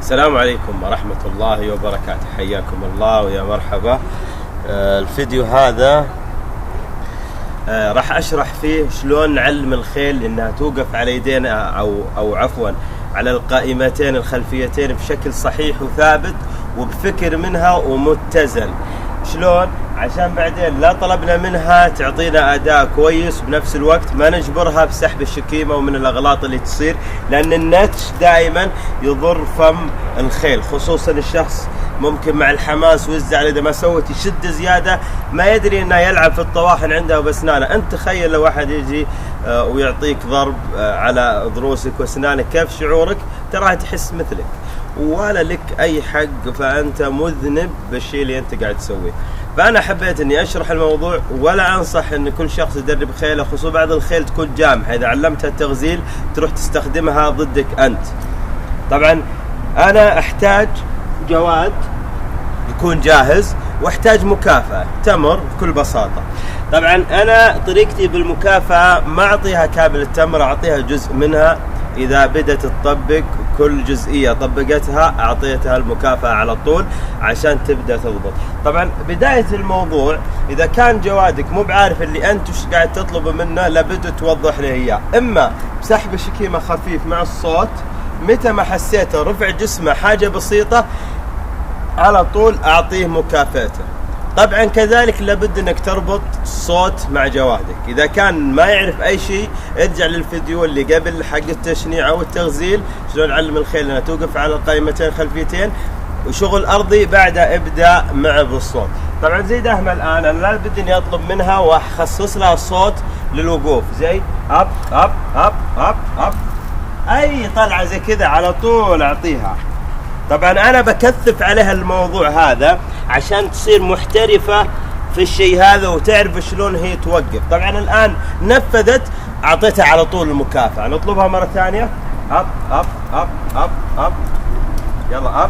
السلام عليكم ورحمة الله وبركاته، حياكم الله ويا مرحبا. الفيديو هذا راح أشرح فيه شلون نعلم الخيل إنها توقف على يدين أو عفوا على القائمتين الخلفيتين بشكل صحيح وثابت وبفكر منها ومتزن. شلون؟ عشان بعدين لا طلبنا منها تعطينا أداء كويس بنفس الوقت ما نجبرها بسحب الشكيمة ومن الأغلاط اللي تصير، لأن النتش دائما يضر فم الخيل، خصوصا الشخص ممكن مع الحماس والزعل إذا ما سوت يشد زيادة ما يدري إنه يلعب في الطواحن عنده وبسنانه. أنت تخيل لو واحد يجي ويعطيك ضرب على ضروسك وأسنانك، كيف شعورك؟ تراها تحس مثلك ولا لك أي حق، فأنت مذنب بالشيء اللي أنت قاعد تسويه. فأنا حبيت إني أشرح الموضوع، ولا أنصح إن كل شخص يدرب خيله، خصوصا بعض الخيل تكون جامحة، إذا علمتها التغزيل تروح تستخدمها ضدك أنت. طبعا أنا أحتاج جواد يكون جاهز، واحتاج مكافأة تمر بكل بساطة. طبعا أنا طريقتي بالمكافأة ما أعطيها كامل التمر، أعطيها جزء منها. إذا بدأت تطبق كل جزئية طبقتها أعطيتها المكافأة على طول عشان تبدأ تضبط. طبعا بداية الموضوع إذا كان جوادك مو بعارف اللي أنت وش قاعد تطلبه منه، لابد توضح له إياه، إما بسحب الشكيمة خفيف مع الصوت، متى ما حسيته رفع جسمه حاجة بسيطة على طول أعطيه مكافأته. طبعا كذلك لابد انك تربط الصوت مع جوادك. اذا كان ما يعرف اي شيء ارجع للفيديو اللي قبل حق التشنيع او التغزيل، شلون نعلم الخيل انها توقف على القائمتين خلفيتين وشغل ارضي، بعدها ابدا معه بالصوت. طبعا زي دهما الان انا لابد اني اطلب منها واخصص لها الصوت للوقوف، زي اب اب اب اب اب، اي طلعه زي كذا على طول اعطيها. طبعا انا بكثف عليها الموضوع هذا عشان تصير محترفة في الشيء هذا وتعرف شلون هي توقف. طبعا الان نفذت، اعطيتها على طول المكافأة. نطلبها مرة ثانية، اب اب اب اب اب، يلا اب،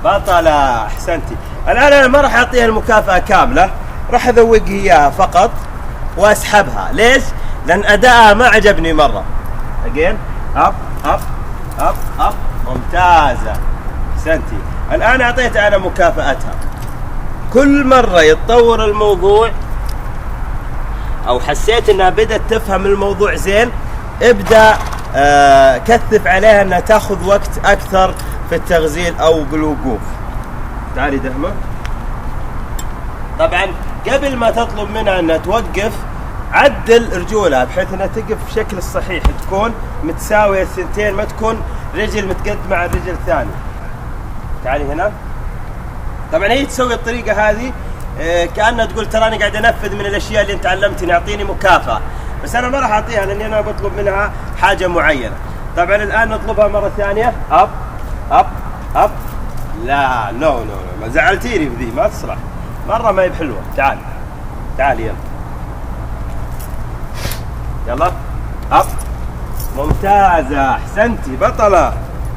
بطلة، احسنتي. الان انا ما راح اعطيها المكافأة كاملة، راح اذوق اياها فقط واسحبها. ليش؟ لان ادائها ما عجبني مرة. اجين اب اب اب اب، ممتازة، احسنتي. الآن أعطيت أنا مكافأتها. كل مرة يتطور الموضوع أو حسيت أنها بدأت تفهم الموضوع زين، ابدأ كثف عليها أنها تأخذ وقت أكثر في التغزيل أو بالوقوف. تعالي دهمة. طبعا قبل ما تطلب منها أنها توقف عدل رجولها بحيث أنها تقف بشكل الصحيح، تكون متساوية الثنتين، ما تكون رجل متقدمة على الرجل الثاني. تعالي هنا. طبعا هي تسوي الطريقة هذه كأنها تقول تراني قاعد أنفذ من الأشياء اللي أنت علمتني، أعطيني مكافأة، بس أنا ما راح أعطيها لأني أنا بطلب منها حاجة معينة. طبعا الآن نطلبها مرة ثانية، أب أب أب، لا نو نو نو، ما زعلتيني بذي، ما تصلح مرة، ما هي بحلوة. تعالي تعالي يلا يلا أب، ممتازة، أحسنتي، بطلة.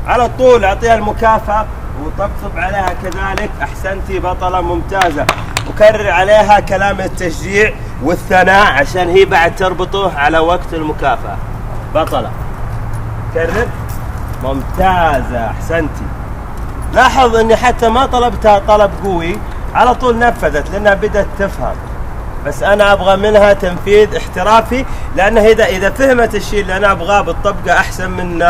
على طول أعطيها المكافأة وطبطب عليها كذلك، أحسنتي، بطلة، ممتازة. وكرر عليها كلام التشجيع والثناء عشان هي بعد تربطه على وقت المكافأة. بطلة، كرر، ممتازة، أحسنتي. لاحظ أني حتى ما طلبتها طلب قوي، على طول نفذت لأنها بدأت تفهم، بس أنا أبغى منها تنفيذ احترافي، لأنها إذا فهمت الشيء اللي أنا أبغاه بتطبقه أحسن من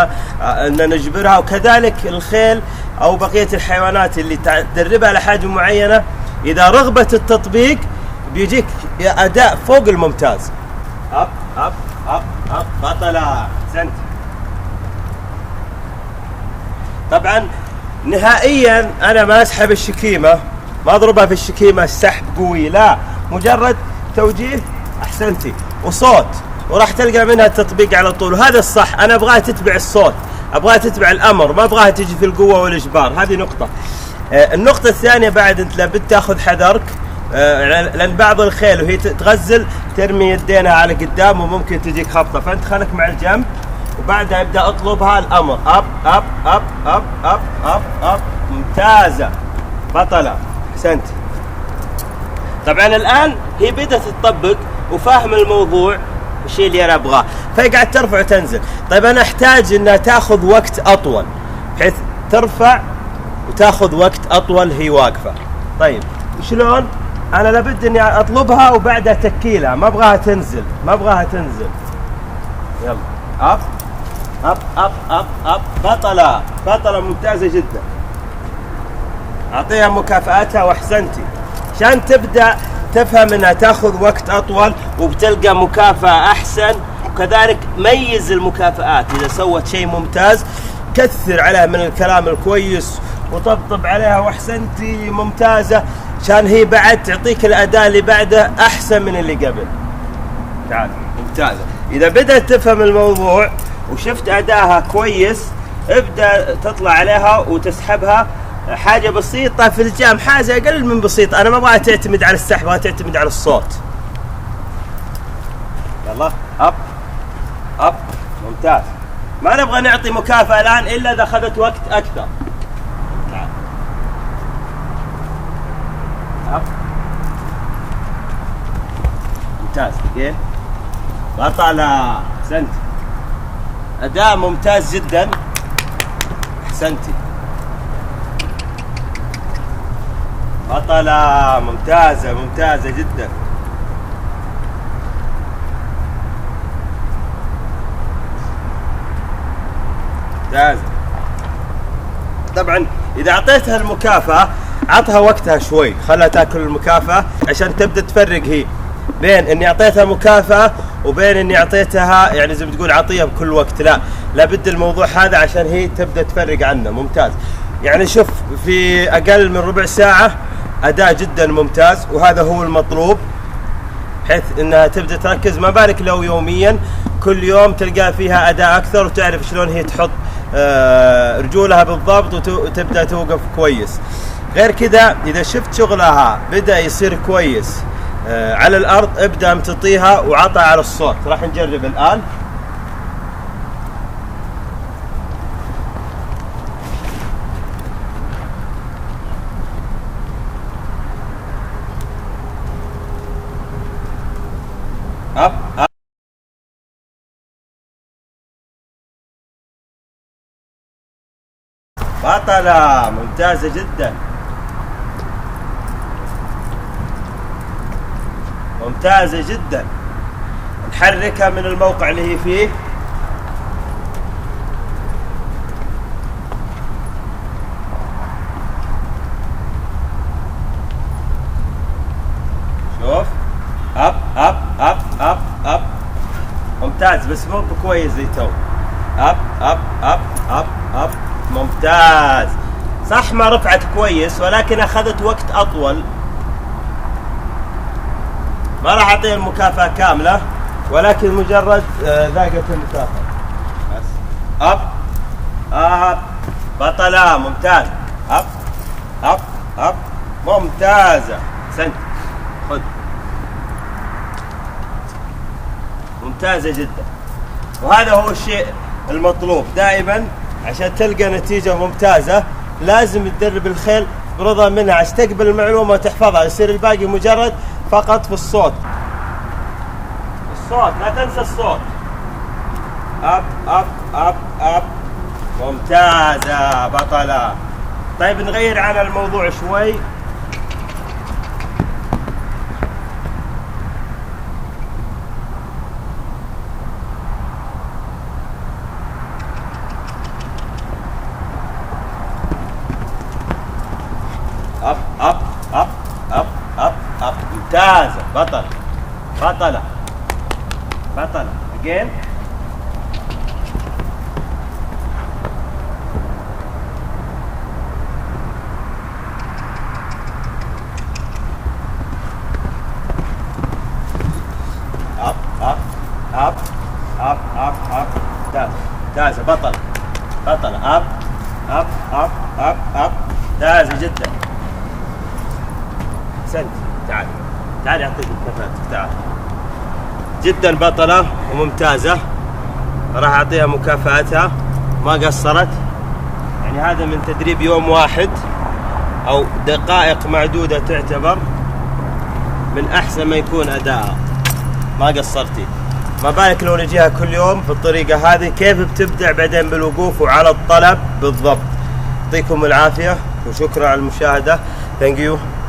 أن نجبرها. وكذلك الخيل أو بقية الحيوانات اللي تدربها على حاجة معينة، إذا رغبت التطبيق بيجيك أداء فوق الممتاز. أب أب أب أب، بطلة، أحسنت. طبعا نهائيا أنا ما أسحب الشكيمة، ما أضربها في الشكيمة السحب قوي، لا، مجرد توجيه، أحسنتي، وصوت، وراح تلقى منها التطبيق على طول. وهذا الصح، أنا أبغاها تتبع الصوت، أبغاها تتبع الأمر، ما أبغاها تجي في القوة والإجبار. هذه نقطة. النقطة الثانية بعد، أنت لابد تأخذ حذرك، لأن بعض الخيل وهي تغزل ترمي يدينها على قدام وممكن تجيك خبطة، فأنت خليك مع الجنب وبعدها ابدأ أطلبها الأمر، أب أب أب أب أب أب أب، ممتازة، بطلة، أحسنتي. طبعا الآن هي بدأت تطبق وفاهم الموضوع الشيء اللي أنا أبغاه، فهي قاعد ترفع وتنزل. طيب أنا أحتاج أنها تأخذ وقت أطول، بحيث ترفع وتاخذ وقت اطول هي واقفة. طيب شلون؟ انا لابد اني اطلبها وبعدها تكيلها، ما ابغاها تنزل، ما ابغاها تنزل. يلا اب اب اب اب اب. بطلة، بطلة ممتازة جدا. اعطيها مكافآتها واحسنتي، عشان تبدأ تفهم انها تاخذ وقت اطول وبتلقى مكافأة احسن. وكذلك ميز المكافآت، اذا سوت شيء ممتاز كثر عليها من الكلام الكويس وطبطب عليها واحسنتي ممتازة، عشان هي بعد تعطيك الاداء اللي بعده احسن من اللي قبل. تعال ممتازة. اذا بدأت تفهم الموضوع وشفت اداها كويس، ابدأ تطلع عليها وتسحبها حاجة بسيطة في الجام، حاجة اقل من بسيطة. انا ما ابغاها تعتمد على السحب، ابغاها تعتمد على الصوت. يلا اب اب. ممتاز. ما نبغى نعطي مكافأة الان الا اذا اخذت وقت اكثر. تعال اب. ممتاز. دقيقة. بطلة. احسنت. اداء ممتاز جدا. احسنتي. بطلة. ممتازة ممتازة جدا. ممتازة. طبعا اذا اعطيتها المكافأة عطها وقتها شوي، خلها تاكل المكافأة عشان تبدأ تفرق هي بين اني اعطيتها مكافأة وبين اني اعطيتها يعني زي ما تقول عطية بكل وقت. لا، لابد الموضوع هذا عشان هي تبدأ تفرق عنه. ممتاز. يعني شوف، في اقل من ربع ساعة اداء جدا ممتاز، وهذا هو المطلوب، بحيث انها تبدأ تركز. ما بالك لو يوميا كل يوم تلقى فيها اداء اكثر، وتعرف شلون هي تحط رجولها بالضبط وتبدأ توقف كويس. غير كذا اذا شفت شغلها بدأ يصير كويس على الارض، ابدأ امتطيها وعطها على الصوت. راح نجرب الان. اب اب. بطلة. ممتازة جدا. ممتازة جدا. نحركها من الموقع اللي هي فيه. شوف. اب اب اب اب اب. ممتاز، بس مو بكويس زي تو. اب اب اب اب اب. ممتاز. صح ما رفعت كويس، ولكن اخذت وقت اطول. ما راح اعطيها المكافأة كاملة، ولكن مجرد ذاقة المكافأة بس. اب اب. بطلة. ممتاز. اب اب اب. ممتازة. احسنت. خذ. ممتازة جدا. وهذا هو الشيء المطلوب دائما. عشان تلقى نتيجة ممتازة لازم تدرب الخيل برضا منها، عشان تقبل المعلومة وتحفظها. يصير الباقي مجرد فقط في الصوت. الصوت، لا تنسى الصوت. اب اب اب اب. ممتازة. بطلة. طيب نغير عن الموضوع شوي. اب اب اب اب اب اب. ممتازة. بطلة. بطلة. بطلة. again. اب اب اب اب اب اب. ممتازة. ممتازة. بطلة. بطلة. اب اب اب اب اب. ممتازة جدا. احسنت. تعال تعال اعطيك مكافأتك. تعال. جدا بطلة وممتازة. راح اعطيها مكافأتها، ما قصرت. يعني هذا من تدريب يوم واحد او دقائق معدودة، تعتبر من احسن ما يكون اداءها. ما قصرتي. ما بالك لو نجيها كل يوم بالطريقة هذه، كيف بتبدع بعدين بالوقوف وعلى الطلب بالضبط. يعطيكم العافية وشكرا على المشاهدة. Thank you.